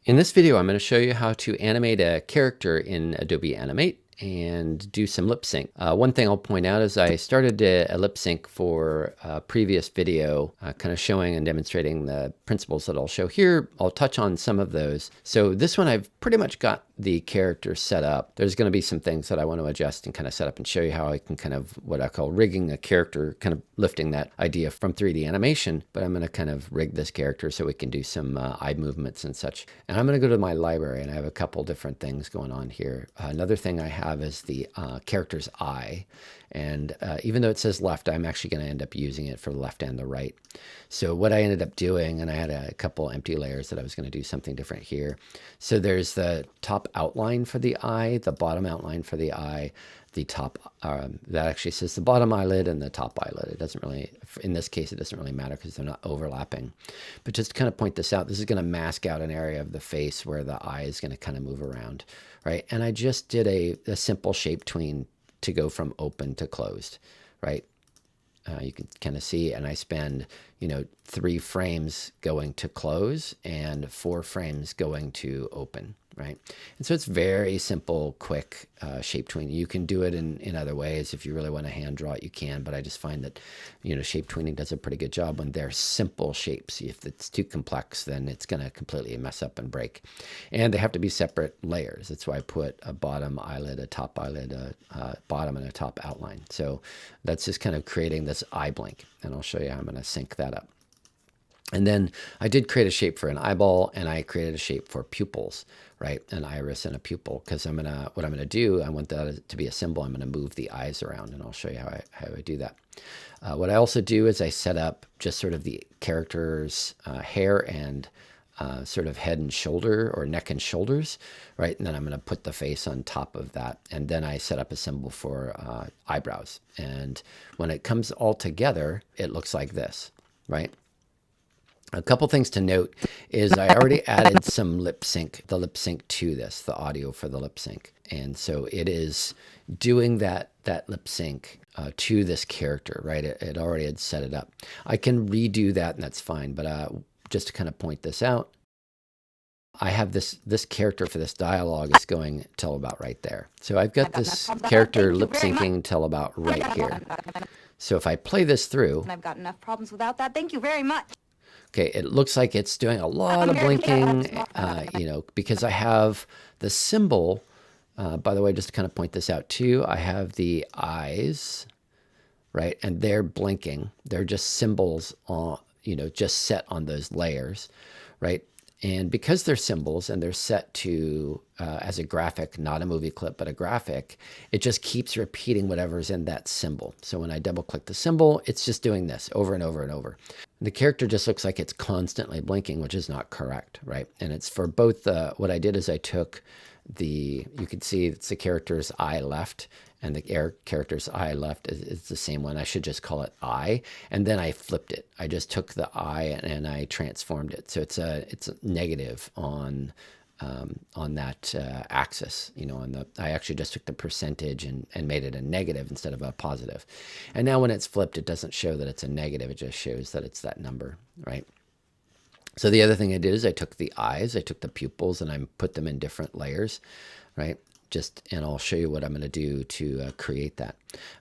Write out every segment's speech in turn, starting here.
In this video, I'm going to show you how to animate a character in Adobe Animate and do some lip sync. One thing I'll point out is I started a lip sync for a previous video, kind of showing and demonstrating the principles that I'll show here. I'll touch on some of those. So this one, I've pretty much got the character set up. There's going to be some things that I want to adjust and kind of set up and show you how I can kind of what I call rigging a character, kind of lifting that idea from 3D animation. But I'm going to kind of rig this character so we can do some eye movements and such. And I'm going to go to my library, and I have a couple different things going on here. Another thing I have is the character's eye. And even though it says left, I'm actually going to end up using it for the left and the right. So what I ended up doing, and I had a couple empty layers that I was going to do something different here. So there's the top outline for the eye, the bottom outline for the eye, the top, that actually says the bottom eyelid and the top eyelid. It doesn't really, in this case, it doesn't really matter because they're not overlapping. But just to kind of point this out, this is going to mask out an area of the face where the eye is going to kind of move around, right? And I just did a simple shape tween to go from open to closed, right? You can kind of see, and I spend, 3 frames going to close and 4 frames going to open, right? And so it's very simple, quick shape tweening. You can do it in other ways. If you really want to hand draw it, you can, but I just find that, shape tweening does a pretty good job when they're simple shapes. If it's too complex, then it's going to completely mess up and break. And they have to be separate layers. That's why I put a bottom eyelid, a top eyelid, a bottom and a top outline. So that's just kind of creating this eye blink. And I'll show you how I'm going to sync that up. And then I did create a shape for an eyeball, and I created a shape for pupils, right? An iris and a pupil, because what I'm gonna do, I want that to be a symbol. I'm gonna move the eyes around, and I'll show you how I do that. What I also do is I set up just sort of the character's hair and sort of head and shoulder, or neck and shoulders, right? And then I'm going to put the face on top of that. And then I set up a symbol for eyebrows. And when it comes all together, it looks like this, right? A couple things to note is I already added some the lip sync to this, the audio for the lip sync. And so it is doing that lip sync to this character, right? It already had set it up. I can redo that, and that's fine. But just to kind of point this out, I have this character for this dialogue is going till about right there. So I've got this character lip syncing till about right here. So if I play this through, I've got enough problems without that. Thank you very much. okay, it looks like it's doing a lot of blinking, because I have the symbol. By the way, just to kind of point this out too, I have the eyes, right? And they're blinking. They're just symbols on, just set on those layers, right? And because they're symbols and they're set to as a graphic, not a movie clip, but a graphic, it just keeps repeating whatever's in that symbol. So when I double click the symbol, it's just doing this over and over and over. The character just looks like it's constantly blinking, which is not correct, right? And it's for both what I did is I took you can see it's the character's eye left, and the character's eye left is the same one. I should just call it eye. And then I flipped it. I just took the eye and I transformed it. So it's a negative on that axis, I actually just took the percentage and made it a negative instead of a positive. And now when it's flipped, it doesn't show that it's a negative. It just shows that it's that number, right? So the other thing I did is I took the eyes, I took the pupils, and I put them in different layers, right? And I'll show you what I'm going to do to create that.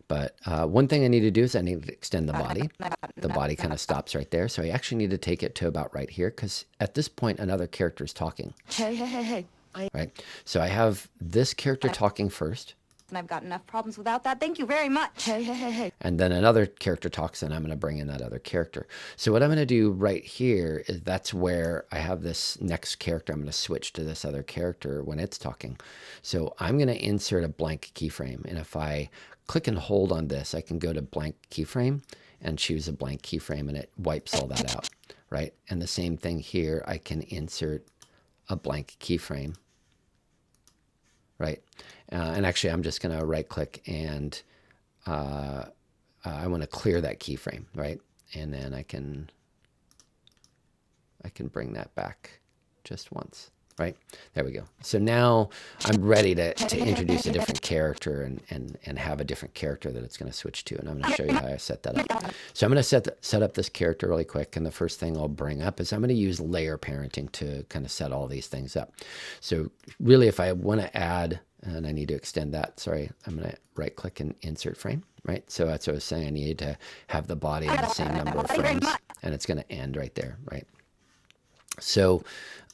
But one thing I need to do is I need to extend the body. The body kind of stops right there. So I actually need to take it to about right here, because at this point, another character is talking. Hey. Right? So I have this character talking first. And I've got enough problems without that. Thank you very much. Hey. And then another character talks, and I'm going to bring in that other character. So what I'm going to do right here is that's where I have this next character. I'm going to switch to this other character when it's talking. So I'm going to insert a blank keyframe. And if I click and hold on this, I can go to blank keyframe and choose a blank keyframe, and it wipes all that out, right? And the same thing here, I can insert a blank keyframe, right? And actually, I'm just going to right click, and I want to clear that keyframe, right? And then I can bring that back just once, right? There we go. So now I'm ready to introduce a different character and have a different character that it's going to switch to. And I'm going to show you how I set that up. So I'm going to set up this character really quick. And the first thing I'll bring up is I'm going to use layer parenting to kind of set all these things up. So really, if I want to add, and I need to extend that, sorry, I'm going to right click and insert frame, right? So that's what I was saying. I need to have the body in the same number of frames, and it's going to end right there, right? So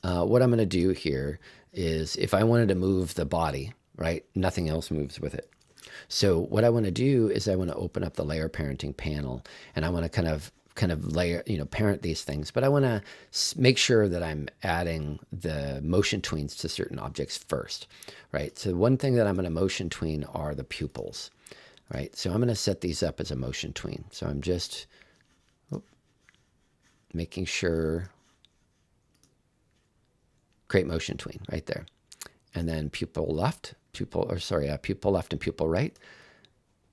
what I'm going to do here is if I wanted to move the body, right, nothing else moves with it. So what I want to do is I want to open up the layer parenting panel, and I want to kind of layer, parent these things, but I want to make sure that I'm adding the motion tweens to certain objects first, right? So one thing that I'm going to motion tween are the pupils, right? So I'm going to set these up as a motion tween. So I'm just making sure, create motion tween right there. And then pupil left and pupil right,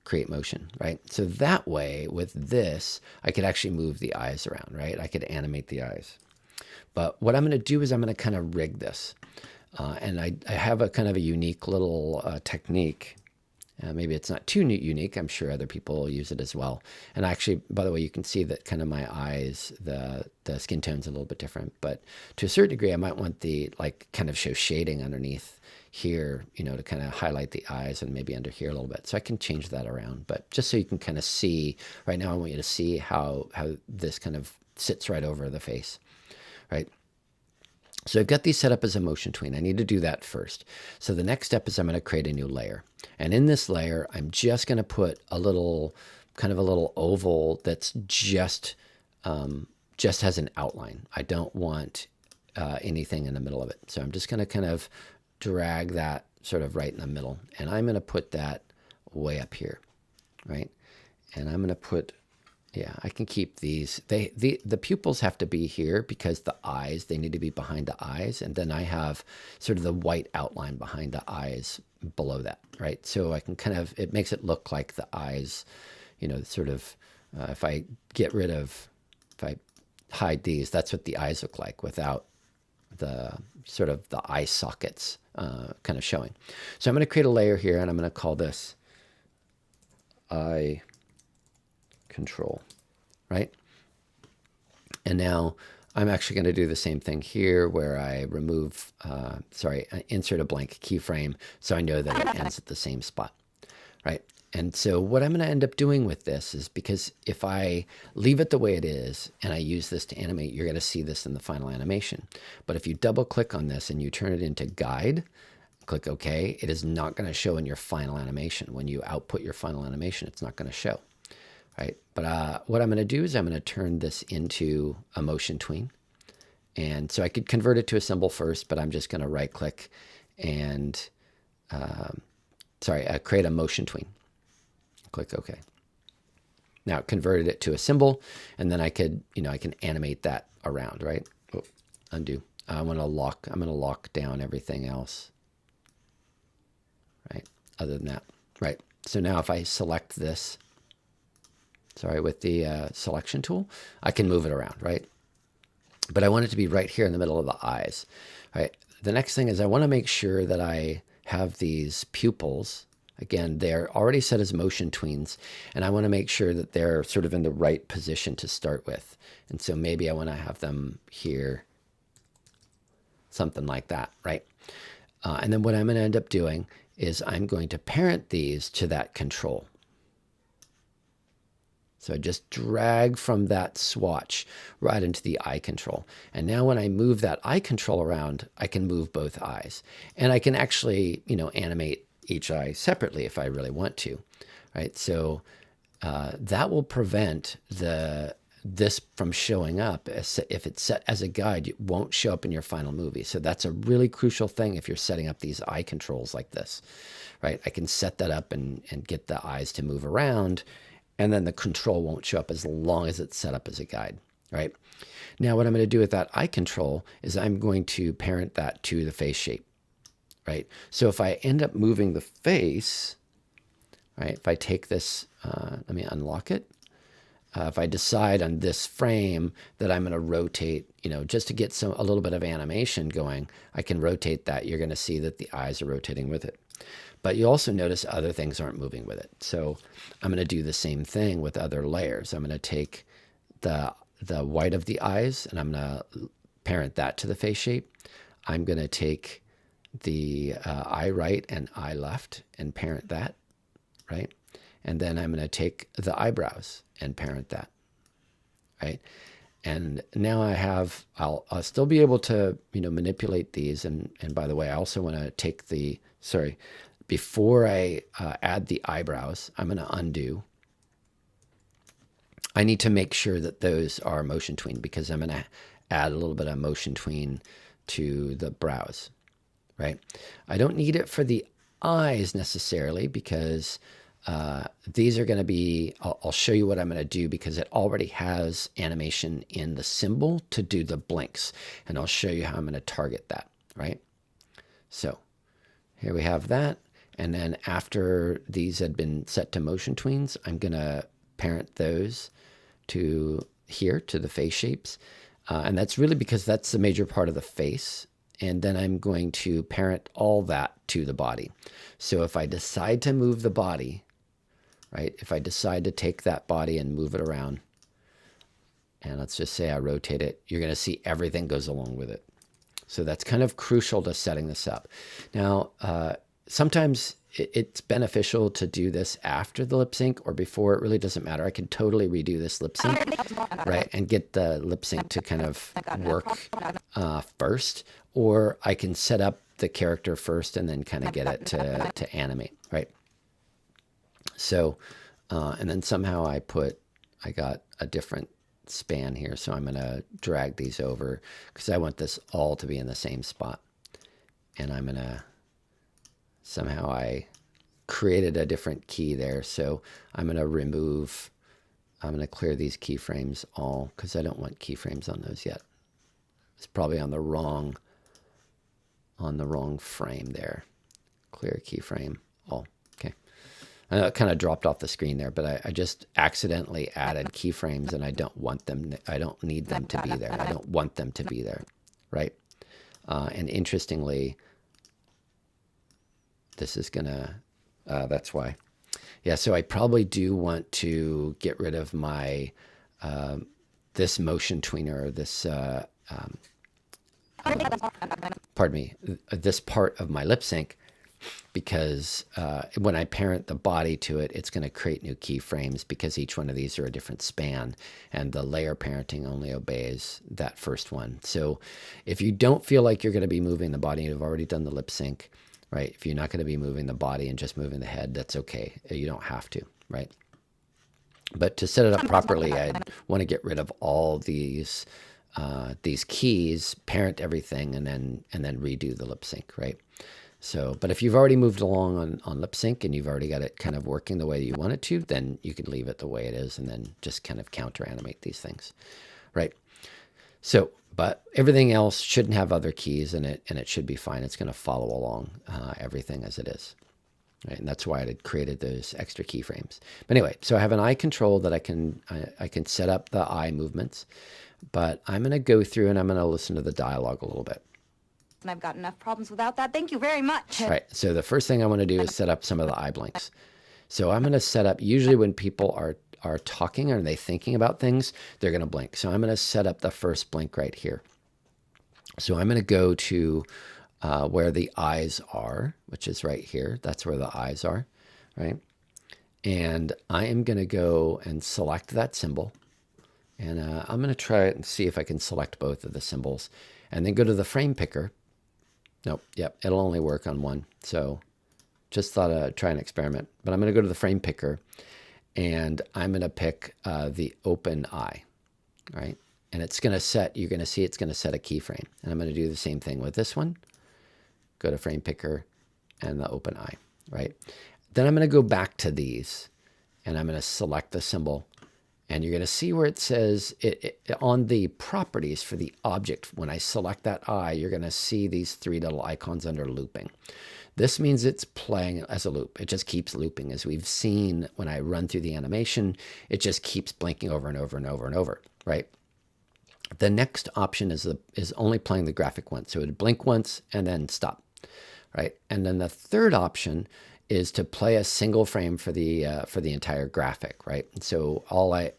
create motion, right? So that way with this, I could actually move the eyes around, right? I could animate the eyes. But what I'm going to do is I'm going to kind of rig this. And I have a kind of a unique little technique. Maybe it's not too unique. I'm sure other people use it as well. And actually, by the way, you can see that kind of my eyes, the skin tone's a little bit different. But to a certain degree, I might want the kind of show shading underneath here, to kind of highlight the eyes and maybe under here a little bit. So I can change that around. But just so you can kind of see, right now I want you to see how this kind of sits right over the face, right? So I've got these set up as a motion tween. I need to do that first. So the next step is I'm going to create a new layer. And in this layer, I'm just going to put a little oval that's just has an outline. I don't want anything in the middle of it. So I'm just going to kind of drag that sort of right in the middle. And I'm going to put that way up here, right? And I'm going to put, I can keep these. The pupils have to be here because the eyes, they need to be behind the eyes. And then I have sort of the white outline behind the eyes below that, right? So I can kind of, it makes it look like the eyes, sort of, if I hide these, that's what the eyes look like without the sort of the eye sockets kind of showing. So I'm going to create a layer here, and I'm going to call this eye control, right? And now I'm actually going to do the same thing here where I remove, I insert a blank keyframe so I know that it ends at the same spot, right? And so what I'm going to end up doing with this is, because if I leave it the way it is and I use this to animate, you're going to see this in the final animation. But if you double click on this and you turn it into guide, click OK, it is not going to show in your final animation. When you output your final animation, it's not going to show, right? But what I'm going to do is I'm going to turn this into a motion tween. And so I could convert it to a symbol first, but I'm just going to right click and, create a motion tween. Click OK. Now it converted it to a symbol, and then I could, I can animate that around, right? Oh, undo. I'm going to lock down everything else, right? Other than that, right? So now if I select this, with the selection tool, I can move it around, right? But I want it to be right here in the middle of the eyes, right? The next thing is I want to make sure that I have these pupils. Again, they're already set as motion tweens, and I want to make sure that they're sort of in the right position to start with. And so maybe I want to have them here, something like that, right? And then what I'm going to end up doing is I'm going to parent these to that control. So I just drag from that swatch right into the eye control. And now when I move that eye control around, I can move both eyes. And I can actually, animate each eye separately if I really want to, right? So that will prevent this from showing up. If it's set as a guide, it won't show up in your final movie. So that's a really crucial thing if you're setting up these eye controls like this, right? I can set that up and get the eyes to move around, and then the control won't show up as long as it's set up as a guide, right? Now what I'm going to do with that eye control is I'm going to parent that to the face shape, right? So if I end up moving the face, right, if I take this, let me unlock it. if I decide on this frame that I'm going to rotate, just to get a little bit of animation going, I can rotate that. You're going to see that the eyes are rotating with it. But you also notice other things aren't moving with it. So I'm going to do the same thing with other layers. I'm going to take the white of the eyes and I'm going to parent that to the face shape. I'm going to take the eye right and eye left and parent that, right? And then I'm going to take the eyebrows and parent that, right? And now I'll still be able to, manipulate these. And by the way, I also want to take before I add the eyebrows, I'm going to undo. I need to make sure that those are motion tween because I'm going to add a little bit of motion tween to the brows, right? I don't need it for the eyes necessarily because these are going to be, I'll show you what I'm going to do because it already has animation in the symbol to do the blinks. And I'll show you how I'm going to target that, right? So here we have that. And then after these had been set to motion tweens, I'm going to parent those to here, to the face shapes. And that's really because that's the major part of the face. And then I'm going to parent all that to the body. So if I decide to move the body, right? If I decide to take that body and move it around, and let's just say I rotate it, you're going to see everything goes along with it. So that's kind of crucial to setting this up. Now, sometimes it's beneficial to do this after the lip sync or before. It really doesn't matter. I can totally redo this lip sync, right? And get the lip sync to kind of work first. Or I can set up the character first and then kind of get it to animate, right? So, and then somehow I got a different span here. So I'm going to drag these over because I want this all to be in the same spot. And I'm going to, somehow I created a different key there. So I'm going to clear these keyframes all because I don't want keyframes on those yet. It's probably on the wrong frame there. Clear keyframe all. Okay. I know it kind of dropped off the screen there, but I just accidentally added keyframes and I don't need them to be there. I don't want them to be there, right? And interestingly, this is gonna, that's why. Yeah, so I probably do want to get rid of my, this motion tweener, this, pardon me, this part of my lip sync, because when I parent the body to it, it's going to create new keyframes because each one of these are a different span, and the layer parenting only obeys that first one. So if you don't feel like you're going to be moving the body, you've already done the lip sync, right? If you're not going to be moving the body and just moving the head, that's okay. You don't have to, right? But to set it up properly, I'd want to get rid of all these keys, parent everything, and then redo the lip sync, right? So, but if you've already moved along on lip sync and you've already got it kind of working the way you want it to, then you could leave it the way it is and then just kind of counter animate these things, right? So, but everything else shouldn't have other keys in it, and it should be fine. It's going to follow along everything as it is. Right? And that's why I had created those extra keyframes. But anyway, so I have an eye control that I can set up the eye movements, but I'm going to go through and I'm going to listen to the dialogue a little bit. And I've got enough problems without that. Thank you very much. All right, so the first thing I want to do is set up some of the eye blinks. So I'm going to set up, usually when people are talking or they thinking about things, they're going to blink. So I'm going to set up the first blink right here. So I'm going to go to where the eyes are, which is right here. That's where the eyes are, right? And I am going to go and select that symbol. And I'm going to try it and see if I can select both of the symbols. And then go to the frame picker. Nope, yep, it'll only work on one. So just thought I'd try an experiment. But I'm going to go to the frame picker. And I'm going to pick the open eye, right? And it's going to set, you're going to see it's going to set a keyframe. And I'm going to do the same thing with this one. Go to frame picker and the open eye, right? Then I'm going to go back to these and I'm going to select the symbol. And you're going to see where it says on the properties for the object. When I select that eye, you're going to see these three little icons under looping. This means it's playing as a loop. It just keeps looping. As we've seen when I run through the animation, it just keeps blinking over and over and over and over, right? The next option is only playing the graphic once. So it would blink once and then stop, right? And then the third option is to play a single frame for the entire graphic, right? And so all I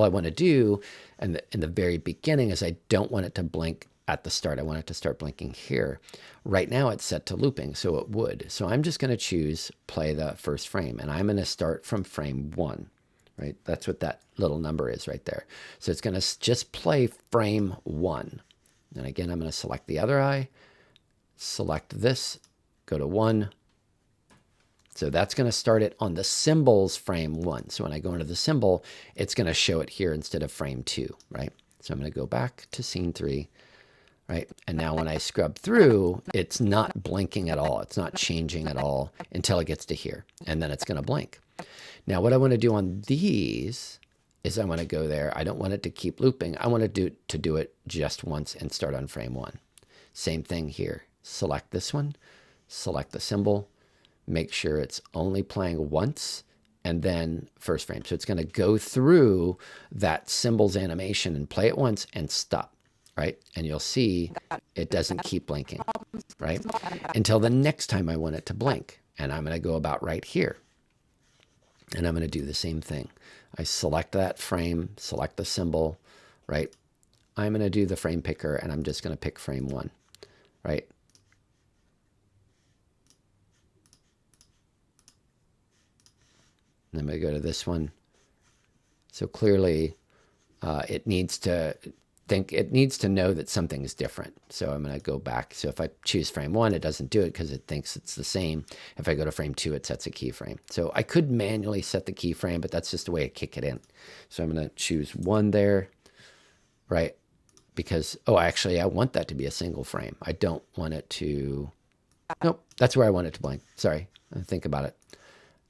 want to do in the very beginning is I don't want it to blink at the start. I want it to start blinking here. Right now it's set to looping, so it would. So I'm just going to choose play the first frame, and I'm going to start from frame 1, right? That's what that little number is right there. So it's going to just play frame 1. And again, I'm going to select the other eye, select this, go to 1. So that's going to start it on the symbol's frame 1. So when I go into the symbol, it's going to show it here instead of frame 2, right? So I'm going to go back to scene 3, right? And now when I scrub through, it's not blinking at all. It's not changing at all until it gets to here. And then it's going to blink. Now what I want to do on these is I want to go there. I don't want it to keep looping. I want to do it just once and start on frame 1. Same thing here. Select this one, select the symbol, make sure it's only playing once, and then first frame. So it's going to go through that symbol's animation and play it once and stop, right? And you'll see it doesn't keep blinking, right? Until the next time I want it to blink. And I'm going to go about right here. And I'm going to do the same thing. I select that frame, select the symbol, right? I'm going to do the frame picker, and I'm just going to pick frame 1, right? And I'm going to go to this one. So clearly it needs to know that something's different. So I'm going to go back. So if I choose frame 1, it doesn't do it because it thinks it's the same. If I go to frame 2, it sets a keyframe. So I could manually set the keyframe, but that's just the way I kick it in. So I'm going to choose 1 there, right? Because, oh, actually, I want that to be a single frame. I don't want it to, nope, that's where I want it to blink. Sorry, think about it.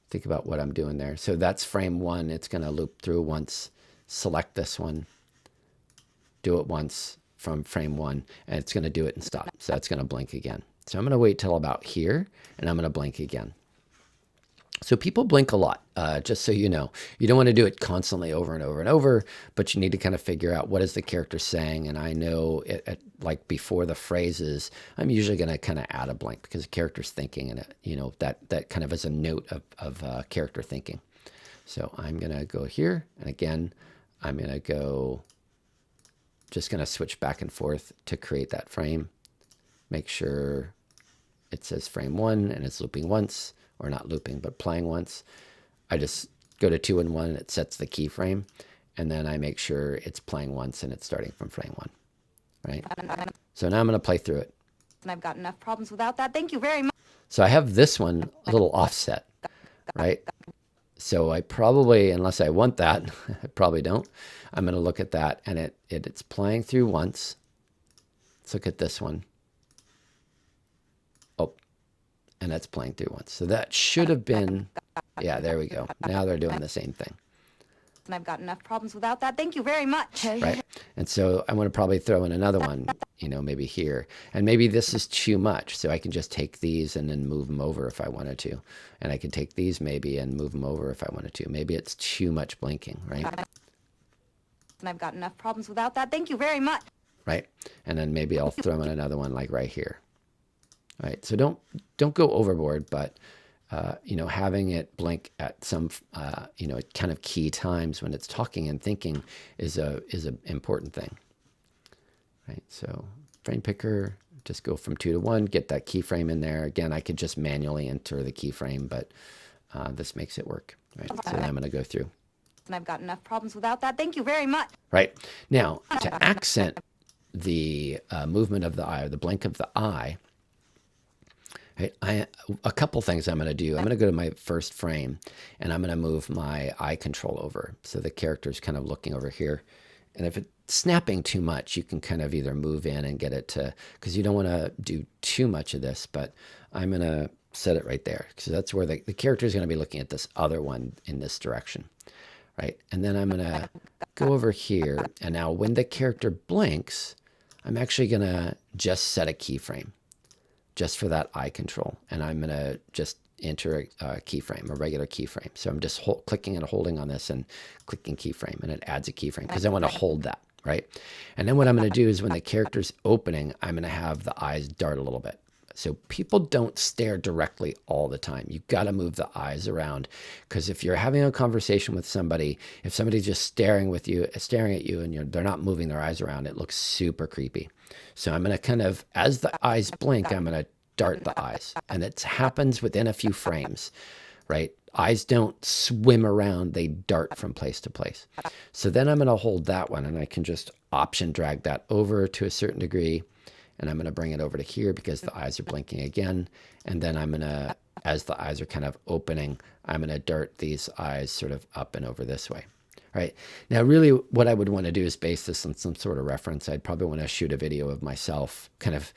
Think about what I'm doing there. So that's frame 1. It's going to loop through once. Select this one. Do it once from frame 1. And it's going to do it and stop. So that's going to blink again. So I'm going to wait till about here. And I'm going to blink again. So people blink a lot, just so you know. You don't want to do it constantly over and over and over, but you need to kind of figure out what is the character saying. And I know, like before the phrases, I'm usually going to kind of add a blink because the character's thinking, and you know that kind of is a note of character thinking. So I'm going to go here, and again, I'm going to go, just going to switch back and forth to create that frame. Make sure it says frame 1 and it's looping once. Or not looping, but playing once. I just go to 2 and 1, and it sets the keyframe. And then I make sure it's playing once and it's starting from frame 1, right? So now I'm going to play through it. And I've got enough problems without that. Thank you very much. So I have this one a little offset, right? So I probably, unless I want that, I probably don't. I'm going to look at that, and it's playing through once. Let's look at this one. And that's playing through once. So that should have been, yeah, there we go. Now they're doing the same thing. And I've got enough problems without that. Thank you very much. Right. And so I want to probably throw in another one, you know, maybe here. And maybe this is too much. So I can just take these and then move them over if I wanted to. And I can take these maybe and move them over if I wanted to. Maybe it's too much blinking, right? And I've got enough problems without that. Thank you very much. Right. And then maybe I'll throw in another one like right here. Right, so don't go overboard, but you know, having it blink at some you know, kind of key times when it's talking and thinking is a important thing. Right, so frame picker, just go from 2 to 1, get that keyframe in there. Again, I could just manually enter the keyframe, but this makes it work. Right, so now I'm going to go through. And I've got enough problems without that. Thank you very much. Right, now to accent the movement of the eye or the blink of the eye. Right, a couple things I'm going to do. I'm going to go to my first frame, and I'm going to move my eye control over. So the character's kind of looking over here. And if it's snapping too much, you can kind of either move in and get it to, because you don't want to do too much of this, but I'm going to set it right there. So that's where the character is going to be looking at this other one in this direction. Right, and then I'm going to go over here. And now when the character blinks, I'm actually going to just set a keyframe. just for that eye control. And I'm going to just enter a keyframe, a regular keyframe. So I'm just clicking and holding on this and clicking keyframe, and it adds a keyframe because I want to hold that, right? And then what I'm going to do is when the character's opening, I'm going to have the eyes dart a little bit. So people don't stare directly all the time. You've got to move the eyes around, because if you're having a conversation with somebody, if somebody's just staring at you and they're not moving their eyes around, it looks super creepy. So I'm going to kind of, as the eyes blink, I'm going to dart the eyes, and it happens within a few frames, right? Eyes don't swim around, they dart from place to place. So then I'm going to hold that one, and I can just option drag that over to a certain degree. And I'm going to bring it over to here because the eyes are blinking again. And then I'm going to, as the eyes are kind of opening, I'm going to dart these eyes sort of up and over this way. Right. Now, really what I would want to do is base this on some sort of reference. I'd probably want to shoot a video of myself kind of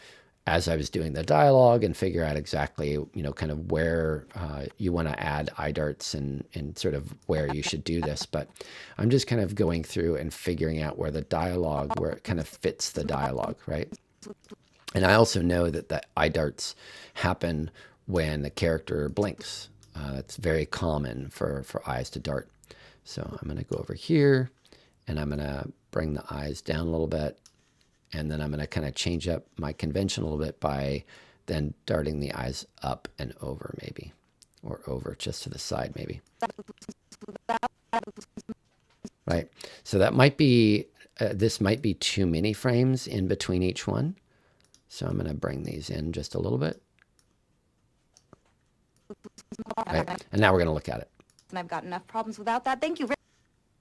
as I was doing the dialogue and figure out exactly, kind of where you want to add eye darts and sort of where you should do this. But I'm just kind of going through and figuring out where it kind of fits the dialogue, right? And I also know that the eye darts happen when the character blinks. It's very common for eyes to dart. So I'm going to go over here, and I'm going to bring the eyes down a little bit. And then I'm going to kind of change up my convention a little bit by then darting the eyes up and over maybe, or over just to the side maybe. Right. So that might be, this might be too many frames in between each one. So I'm going to bring these in just a little bit. Right. And now we're going to look at it. And I've got enough problems without that. Thank you very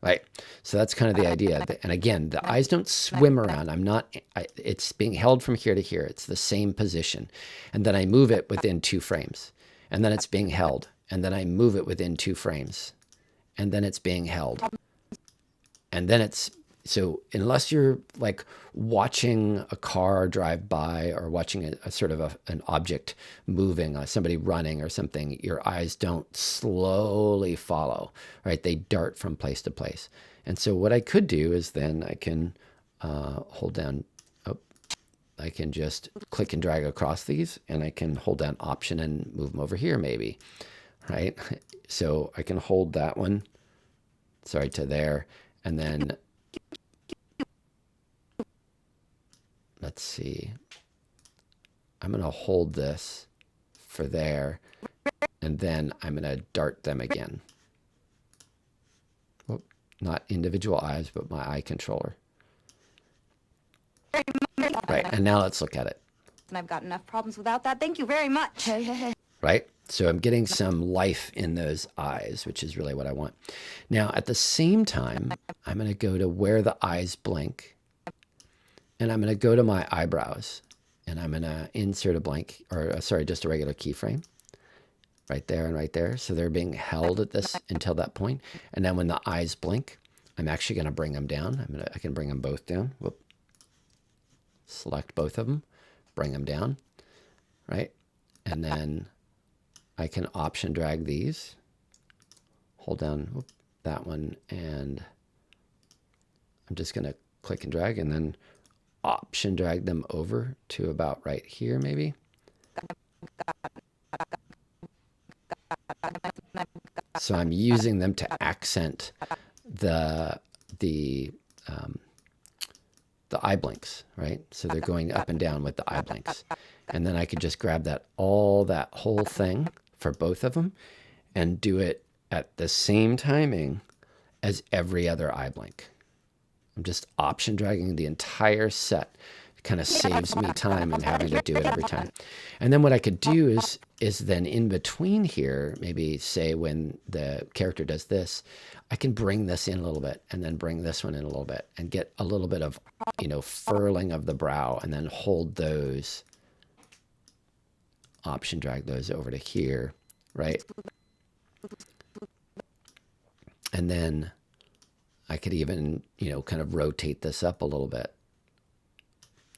Right. So that's kind of the idea. And again, the eyes don't swim around. It's being held from here to here. It's the same position. And then I move it within 2 frames. And then it's being held. And then I move it within 2 frames. And then it's being held. And then so unless you're like watching a car drive by or watching a sort of an object moving, somebody running or something, your eyes don't slowly follow, right? They dart from place to place. And so what I could do is then I can hold down, I can just click and drag across these, and I can hold down Option and move them over here maybe, right? So I can hold that one, sorry, to there, and then let's see. I'm going to hold this for there, and then I'm going to dart them again. Well, not individual eyes, but my eye controller. Right, and now let's look at it. And I've got enough problems without that. Thank you very much. Right? So I'm getting some life in those eyes, which is really what I want. Now, at the same time, I'm going to go to where the eyes blink. And I'm going to go to my eyebrows, and I'm going to insert a blank, or sorry, just a regular keyframe right there and right there. So they're being held at this until that point. And then when the eyes blink, I'm actually going to bring them down. I can bring them both down. Whoop. Select both of them, bring them down, right? And then I can option drag these, hold down that one, and I'm just going to click and drag, and then option drag them over to about right here maybe. So I'm using them to accent the eye blinks, right? So they're going up and down with the eye blinks. And then I could just grab that whole thing for both of them and do it at the same timing as every other eye blink. I'm just option dragging the entire set. It kind of saves me time and having to do it every time. And then what I could do is then in between here, maybe say when the character does this, I can bring this in a little bit and then bring this one in a little bit and get a little bit of, furling of the brow, and then hold those, option drag those over to here, right? And then I could even, kind of rotate this up a little bit,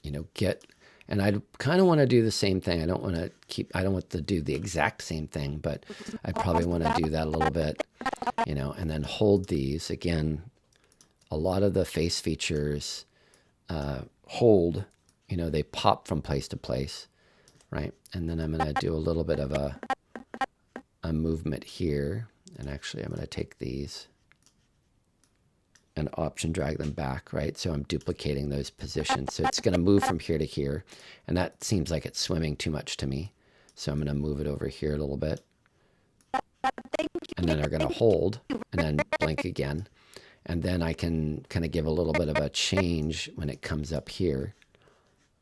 and I kind of want to do the same thing. I don't want to do the exact same thing, but I probably want to do that a little bit, and then hold these again. A lot of the face features hold, they pop from place to place. right? And then I'm going to do a little bit of a movement here. And actually, I'm going to take these and option drag them back, right? So I'm duplicating those positions. So it's going to move from here to here. And that seems like it's swimming too much to me. So I'm going to move it over here a little bit. And then they're going to hold and then blink again. And then I can kind of give a little bit of a change when it comes up here,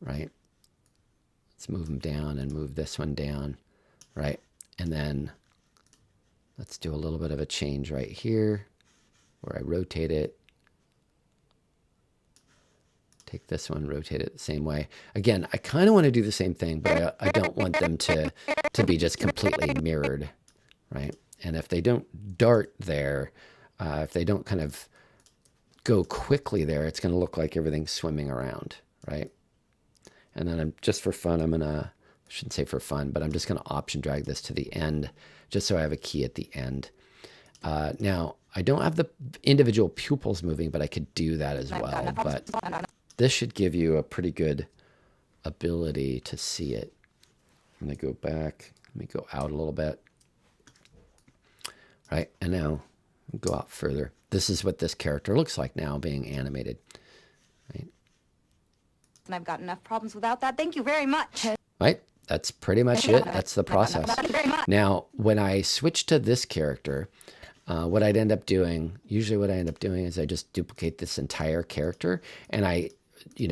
right? Let's move them down and move this one down, right? And then let's do a little bit of a change right here where I rotate it. Take this one, rotate it the same way. Again, I kind of want to do the same thing, but I don't want them to be just completely mirrored, right? And if they don't dart there, if they don't kind of go quickly there, it's going to look like everything's swimming around, right? And then just for fun, I shouldn't say for fun, but I'm just going to option drag this to the end just so I have a key at the end. Now, I don't have the individual pupils moving, but I could do that as well. But this should give you a pretty good ability to see it. I'm going to go back. Let me go out a little bit. Right, and now go out further. This is what this character looks like now being animated. Right. And I've got enough problems without that. Thank you very much. Right, that's pretty much it. That's the process. Now, when I switch to this character, what I'd end up doing, usually what I end up doing is I just duplicate this entire character and I,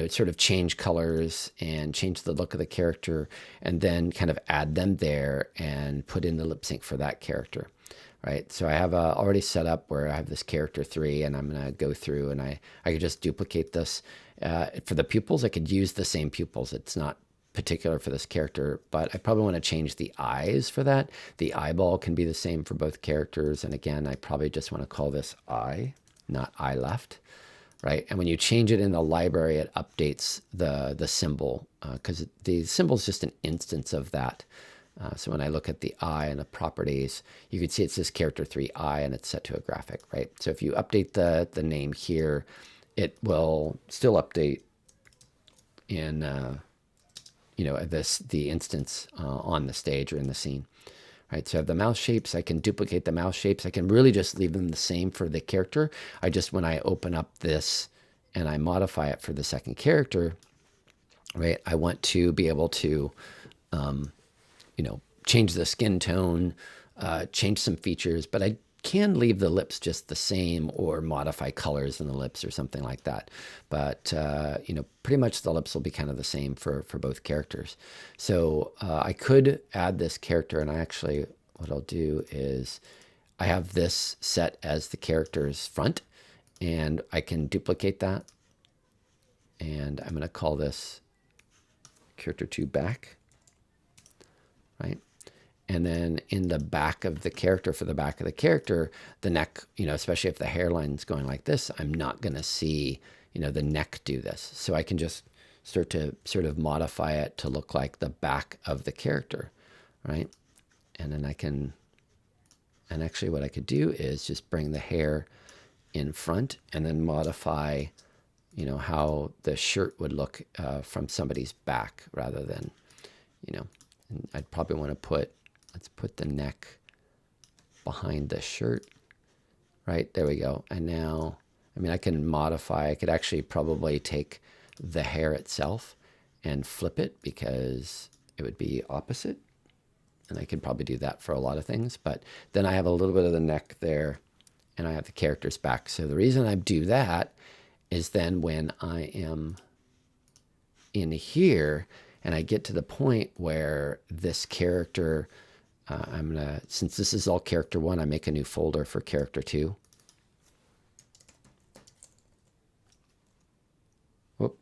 sort of change colors and change the look of the character and then kind of add them there and put in the lip sync for that character. Right, so I have already set up where I have this character 3 and I'm going to go through and I could just duplicate this. For the pupils, I could use the same pupils. It's not particular for this character, but I probably want to change the eyes for that. The eyeball can be the same for both characters. And again, I probably just want to call this eye, not eye left. Right, and when you change it in the library, it updates the symbol because the symbol is just an instance of that. So when I look at the eye and the properties, you can see it says character 3 eye and it's set to a graphic, right? So if you update the name here, it will still update in, the instance on the stage or in the scene, right? So I have the mouse shapes. I can duplicate the mouse shapes. I can really just leave them the same for the character. When I open up this and I modify it for the second character, right? I want to be able to, change the skin tone, change some features, but I can leave the lips just the same or modify colors in the lips or something like that. But, pretty much the lips will be kind of the same for both characters. So I could add this character and what I'll do is I have this set as the character's front and I can duplicate that. And I'm going to call this character 2 back, right? And then in the back of the character, for the back of the character, the neck, especially if the hairline's going like this, I'm not going to see, the neck do this. So I can just start to sort of modify it to look like the back of the character, right? And then and actually what I could do is just bring the hair in front and then modify, how the shirt would look from somebody's back rather than, and I'd probably want to let's put the neck behind the shirt, right? There we go. And now, I can modify, I could actually probably take the hair itself and flip it because it would be opposite. And I could probably do that for a lot of things, but then I have a little bit of the neck there and I have the character's back. So the reason I do that is then when I am in here and I get to the point where this character, since this is all character 1, I make a new folder for character 2. Whoop.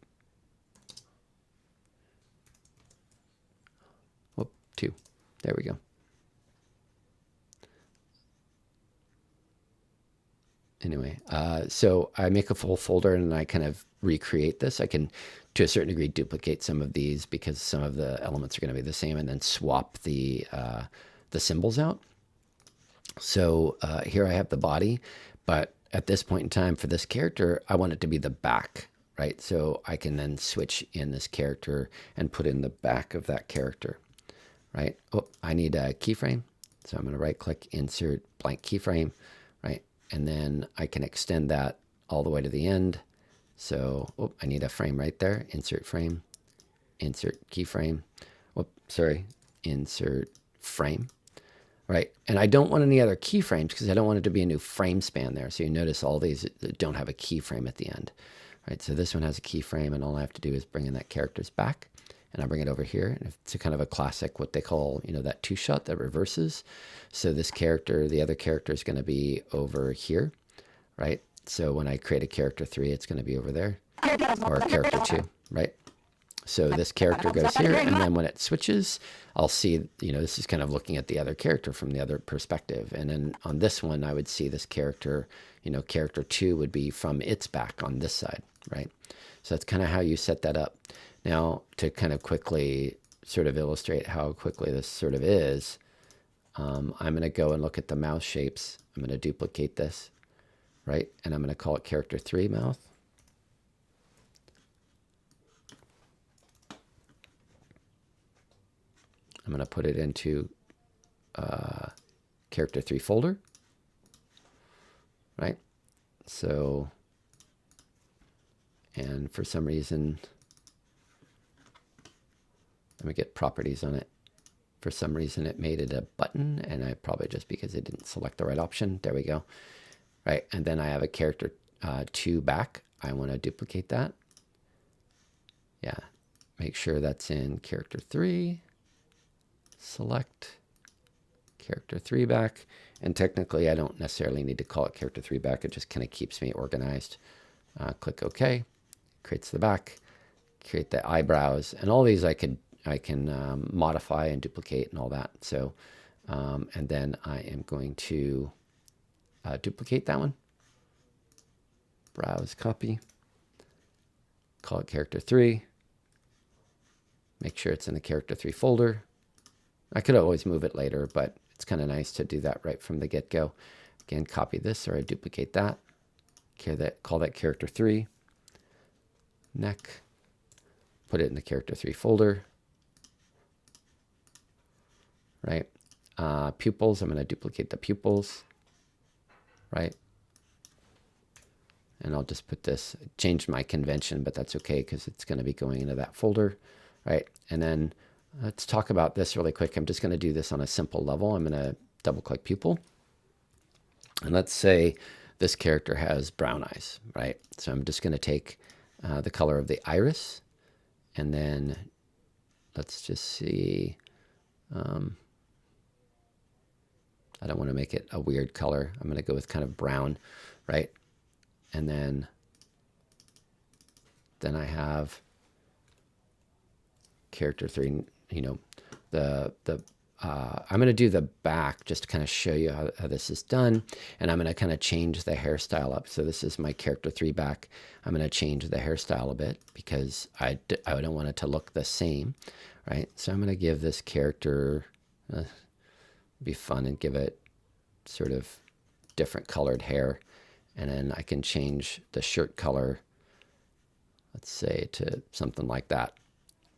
2. There we go. Anyway, so I make a full folder and I kind of recreate this. I can, to a certain degree, duplicate some of these because some of the elements are going to be the same and then swap the symbols out. So here I have the body, but at this point in time for this character, I want it to be the back, right? So I can then switch in this character and put in the back of that character, right? Oh, I need a keyframe. So I'm going to right click, insert blank keyframe, right? And then I can extend that all the way to the end. So I need a frame right there, insert frame, insert keyframe. Sorry, insert frame, right? And I don't want any other keyframes because I don't want it to be a new frame span there. So you notice all these don't have a keyframe at the end, right? So this one has a keyframe, and all I have to do is bring in that character's back, and I bring it over here. And it's a kind of a classic, what they call, that two shot that reverses. So this character, the other character is going to be over here, right? So when I create a character 3, it's going to be over there, or character 2, right? So this character goes here, and then when it switches, I'll see, this is kind of looking at the other character from the other perspective. And then on this one, I would see this character, character 2 would be from its back on this side, right? So that's kind of how you set that up. Now, to kind of quickly sort of illustrate how quickly this sort of is, I'm going to go and look at the mouth shapes. I'm going to duplicate this, right? And I'm going to call it character 3 mouth. I'm going to put it into character 3 folder, right? So, and for some reason, let me get properties on it. For some reason, it made it a button, and I probably just because it didn't select the right option. There we go, right? And then I have a character 2 back. I want to duplicate that. Yeah, make sure that's in character 3. Select character 3 back, and technically I don't necessarily need to call it character 3 back. It just kind of keeps me organized. Click OK, creates the back, create the eyebrows, and all these I can modify and duplicate and all that. So and then I am going to duplicate that one, browse, copy, call it character 3, make sure it's in the character 3 folder. I could always move it later, but it's kind of nice to do that right from the get-go. Again, copy this, or I duplicate that. Call that character 3. Neck. Put it in the character 3 folder. Right. Pupils. I'm going to duplicate the pupils. Right. And I'll just put this. Changed my convention, but that's okay because it's going to be going into that folder. Right. And then let's talk about this really quick. I'm just going to do this on a simple level. I'm going to double click pupil. And let's say this character has brown eyes, right? So I'm just going to take the color of the iris, and then let's just see. I don't want to make it a weird color. I'm going to go with kind of brown, right? And then I have character 3, I'm going to do the back just to kind of show you how this is done. And I'm going to kind of change the hairstyle up. So this is my character 3 back. I'm going to change the hairstyle a bit because I don't want it to look the same, right? So I'm going to give this character, be fun and give it sort of different colored hair. And then I can change the shirt color, let's say, to something like that.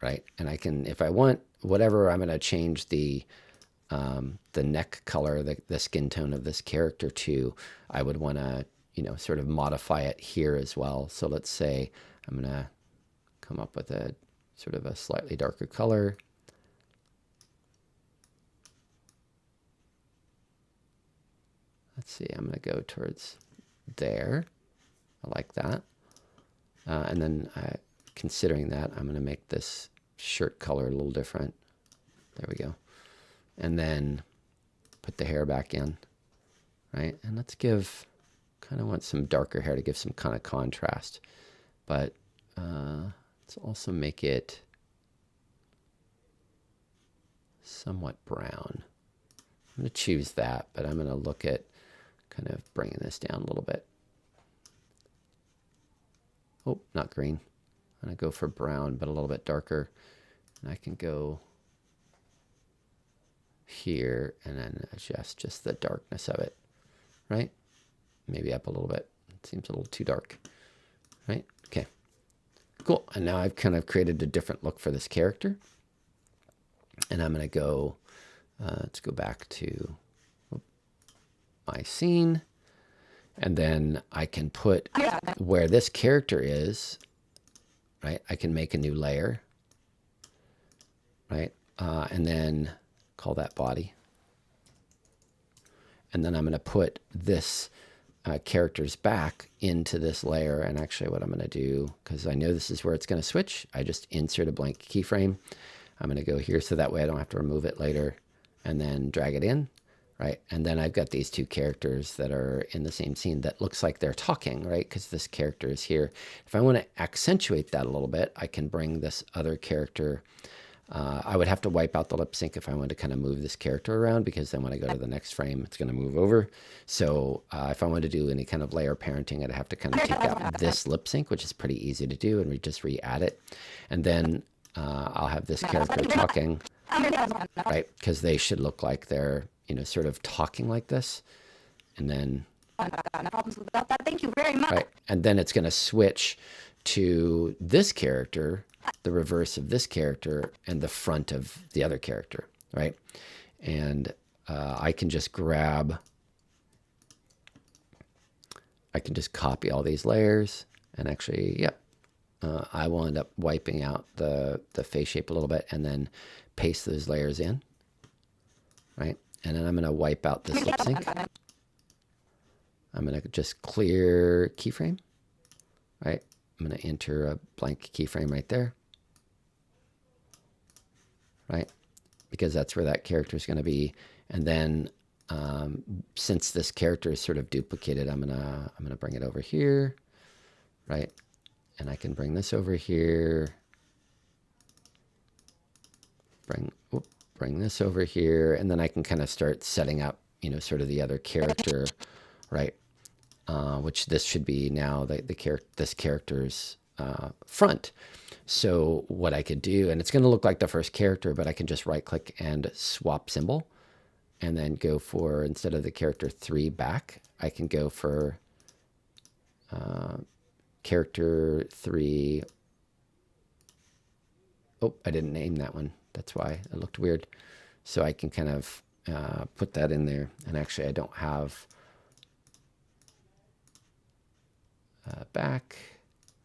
Right, and I can, if I want, whatever, I'm going to change the neck color, the skin tone of this character to. I would want to, sort of modify it here as well. So let's say I'm going to come up with a sort of a slightly darker color. Let's see, I'm going to go towards there. I like that. And then considering that, I'm going to make this shirt color a little different. There we go. And then put the hair back in, right? And let's kind of want some darker hair to give some kind of contrast. But let's also make it somewhat brown. I'm going to choose that, but I'm going to look at kind of bringing this down a little bit. Oh, not green. I'm going to go for brown, but a little bit darker. And I can go here and then adjust just the darkness of it, right? Maybe up a little bit. It seems a little too dark, right? Okay. Cool. And now I've kind of created a different look for this character. And I'm going to go, let's go back to my scene. And then I can put where this character is, right? I can make a new layer, right? And then call that body. And then I'm going to put this character's back into this layer. And actually what I'm going to do, because I know this is where it's going to switch, I just insert a blank keyframe. I'm going to go here so that way I don't have to remove it later, and then drag it in, right? And then I've got these two characters that are in the same scene that looks like they're talking, right? Because this character is here. If I want to accentuate that a little bit, I can bring this other character. I would have to wipe out the lip sync if I wanted to kind of move this character around, because then when I go to the next frame, it's going to move over. So if I wanted to do any kind of layer parenting, I'd have to kind of take out this lip sync, which is pretty easy to do, and we just re-add it. And then I'll have this character talking, right? Because they should look like they're, you know, sort of talking like this. And then, No problems without that. Thank you very much. right? And then it's going to switch to this character, the reverse of this character, and the front of the other character, right? And I can just grab, I can just copy all these layers, and actually, yep, I will end up wiping out the face shape a little bit and then paste those layers in, right? And then I'm going to wipe out this lip sync. I'm going to just clear keyframe, right? I'm going to enter a blank keyframe right there, right? Because that's where that character is going to be. And then since this character is sort of duplicated, I'm gonna bring it over here, right? And I can bring this over here. Bring this over here, and then I can kind of start setting up, you know, sort of the other character, right? Which this should be now this character's front. So what I could do, and it's going to look like the first character, but I can just right click and swap symbol, and then go for, instead of the character 3 back, I can go for character 3. Oh, I didn't name that one. That's why it looked weird. So I can kind of put that in there. And actually I don't have back.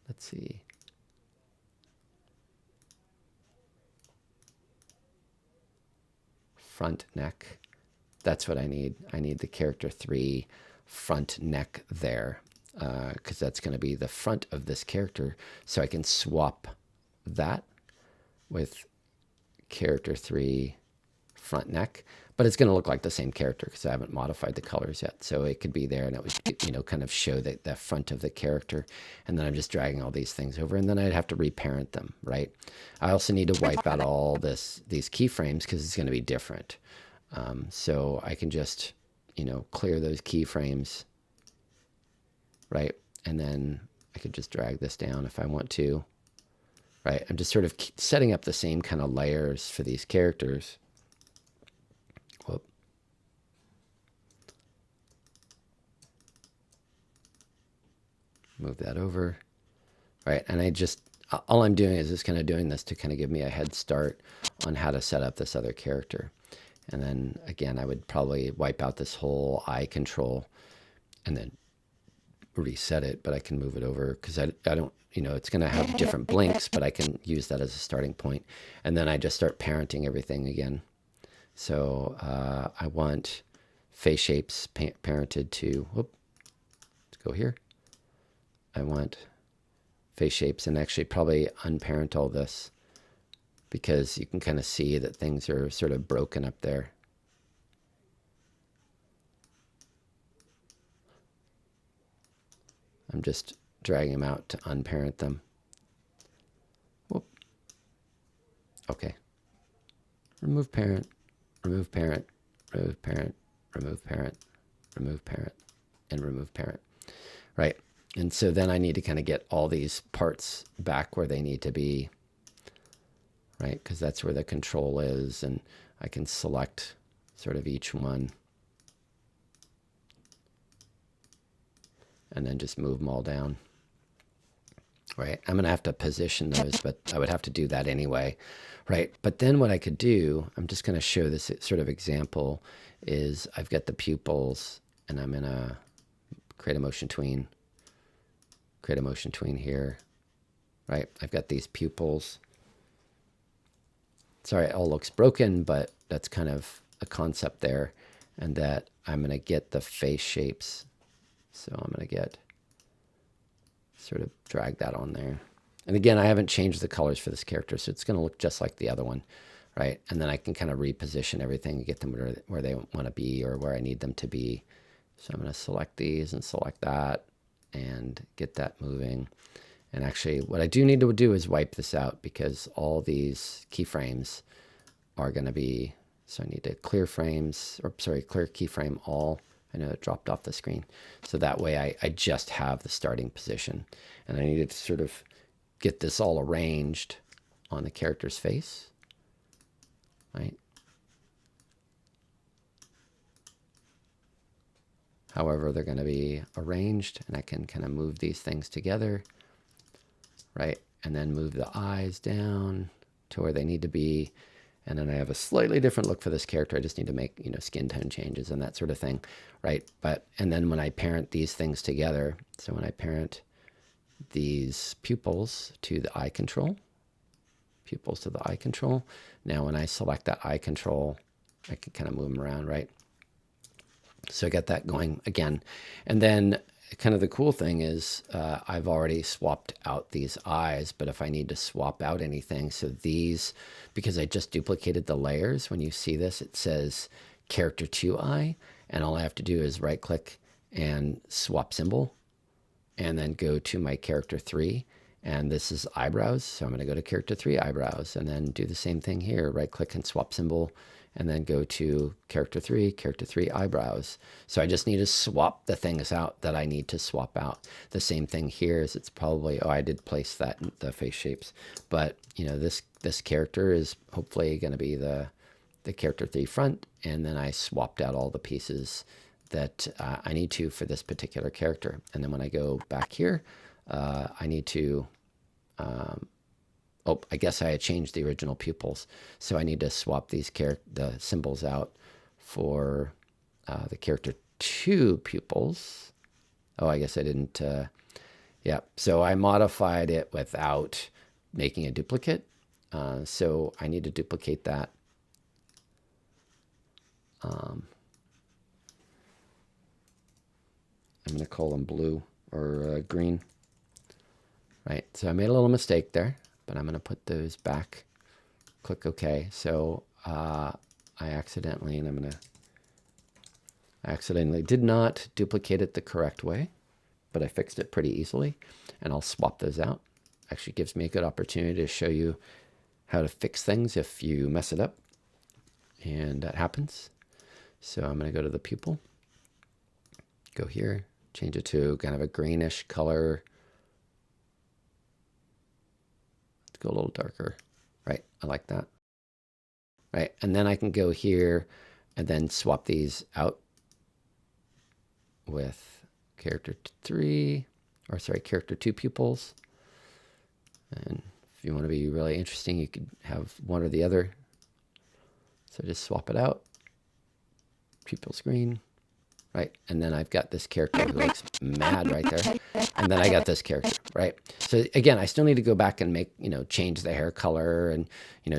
Let's see. Front neck. That's what I need. I need the character 3 front neck there, because that's going to be the front of this character. So I can swap that with character 3 front neck, but it's going to look like the same character because I haven't modified the colors yet. So it could be there, and it would, you know, kind of show the front of the character. And then I'm just dragging all these things over, and then I'd have to reparent them, right? I also need to wipe out all these keyframes because it's going to be different. So I can just, you know, clear those keyframes, right? And then I could just drag this down if I want to, right? I'm just sort of setting up the same kind of layers for these characters. Whoop. Move that over, right? And I just, all I'm doing is just kind of doing this to kind of give me a head start on how to set up this other character. And then again, I would probably wipe out this whole eye control and then reset it, but I can move it over because I don't, you know, it's going to have different blinks, but I can use that as a starting point. And then I just start parenting everything again. So I want face shapes parented to, whoop, let's go here. I want face shapes, and actually probably unparent all this because you can kind of see that things are sort of broken up there. I'm just dragging them out to unparent them. Whoop. Okay. Remove parent, remove parent, remove parent, remove parent, remove parent, and remove parent. Right. And so then I need to kind of get all these parts back where they need to be, right? Because that's where the control is, and I can select sort of each one and then just move them all down. right? I'm going to have to position those, but I would have to do that anyway, right? But then what I could do, I'm just going to show this sort of example, is I've got the pupils, and I'm going to create a motion tween here, right? I've got these pupils. Sorry, it all looks broken, but that's kind of a concept there, and that I'm going to get the face shapes. So I'm going to get, sort of drag that on there. And again, I haven't changed the colors for this character, so it's going to look just like the other one, right? And then I can kind of reposition everything and get them where they want to be or where I need them to be. So I'm going to select these and select that and get that moving. And actually, what I do need to do is wipe this out, because all these keyframes are going to be, so I need to clear frames, or sorry, clear keyframe all. I know it dropped off the screen. So that way I just have the starting position. And I need to sort of get this all arranged on the character's face, right? However they're going to be arranged, and I can kind of move these things together, right? And then move the eyes down to where they need to be. And then I have a slightly different look for this character. I just need to make, skin tone changes and that sort of thing, right? And then when I parent these things together, so when I parent these pupils to the eye control, now when I select that eye control, I can kind of move them around, right? So I got that going again. And then kind of the cool thing is I've already swapped out these eyes, but if I need to swap out anything, so these, because I just duplicated the layers, when you see this, it says character 2 eye, and all I have to do is right click and swap symbol, and then go to my character 3, and this is eyebrows. So I'm going to go to character 3 eyebrows, and then do the same thing here, right click and swap symbol, and then go to character 3 eyebrows. So I just need to swap the things out that I need to swap out. The same thing here is it's probably, I did place that in the face shapes, but this character is hopefully going to be the character 3 front, and then I swapped out all the pieces that I need to for this particular character. And then when I go back here, I need to, I guess I had changed the original pupils. So I need to swap these the symbols out for the character 2 pupils. Oh, I guess I didn't, yeah. So I modified it without making a duplicate. So I need to duplicate that. I'm going to call them blue or green, right? So I made a little mistake there, but I'm going to put those back, click OK. So I accidentally did not duplicate it the correct way, but I fixed it pretty easily, and I'll swap those out. Actually gives me a good opportunity to show you how to fix things if you mess it up, and that happens. So I'm going to go to the pupil, go here, change it to kind of a greenish color. Let's go a little darker, right? I like that, right? And then I can go here and then swap these out with character 2 pupils. And if you want to be really interesting, you could have one or the other. So just swap it out. Pupils green, right? And then I've got this character who looks mad right there. And then I got this character, right? So again, I still need to go back and make, change the hair color and,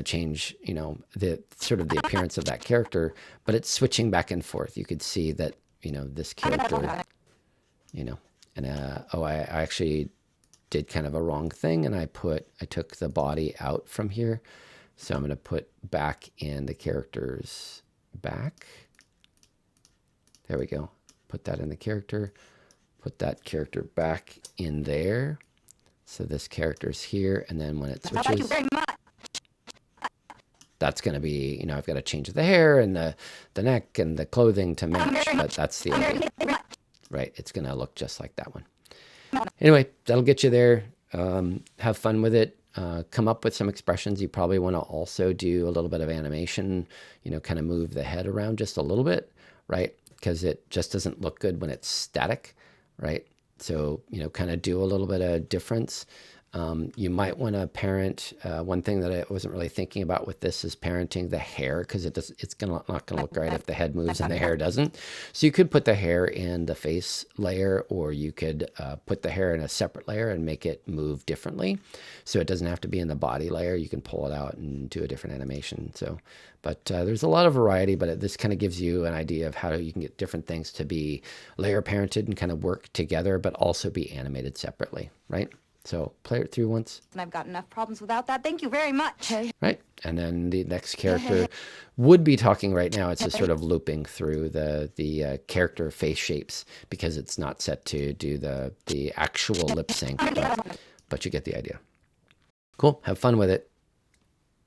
change, the sort of the appearance of that character, but it's switching back and forth. You could see that, this character, and I actually did kind of a wrong thing, and I took the body out from here. So I'm going to put back in the character's back. There we go. Put that in the character. Put that character back in there. So this character's here, and then when it switches, thank you very much. That's going to be, I've got to change the hair and the neck and the clothing to match, but that's the idea, right? It's going to look just like that one. Anyway, that'll get you there. Have fun with it. Come up with some expressions. You probably want to also do a little bit of animation, kind of move the head around just a little bit, right? Because it just doesn't look good when it's static, right? So, kind of do a little bit of difference. You might want to parent. One thing that I wasn't really thinking about with this is parenting the hair, because it's not going to look right if the head moves and the hair doesn't. So you could put the hair in the face layer, or you could put the hair in a separate layer and make it move differently. So it doesn't have to be in the body layer. You can pull it out and do a different animation. So, but there's a lot of variety, but this kind of gives you an idea of how you can get different things to be layer parented and kind of work together, but also be animated separately, right? So play it through once. And I've got enough problems without that. Thank you very much. Right. And then the next character would be talking right now. It's just sort of looping through the character face shapes, because it's not set to do the actual lip sync, but you get the idea. Cool. Have fun with it.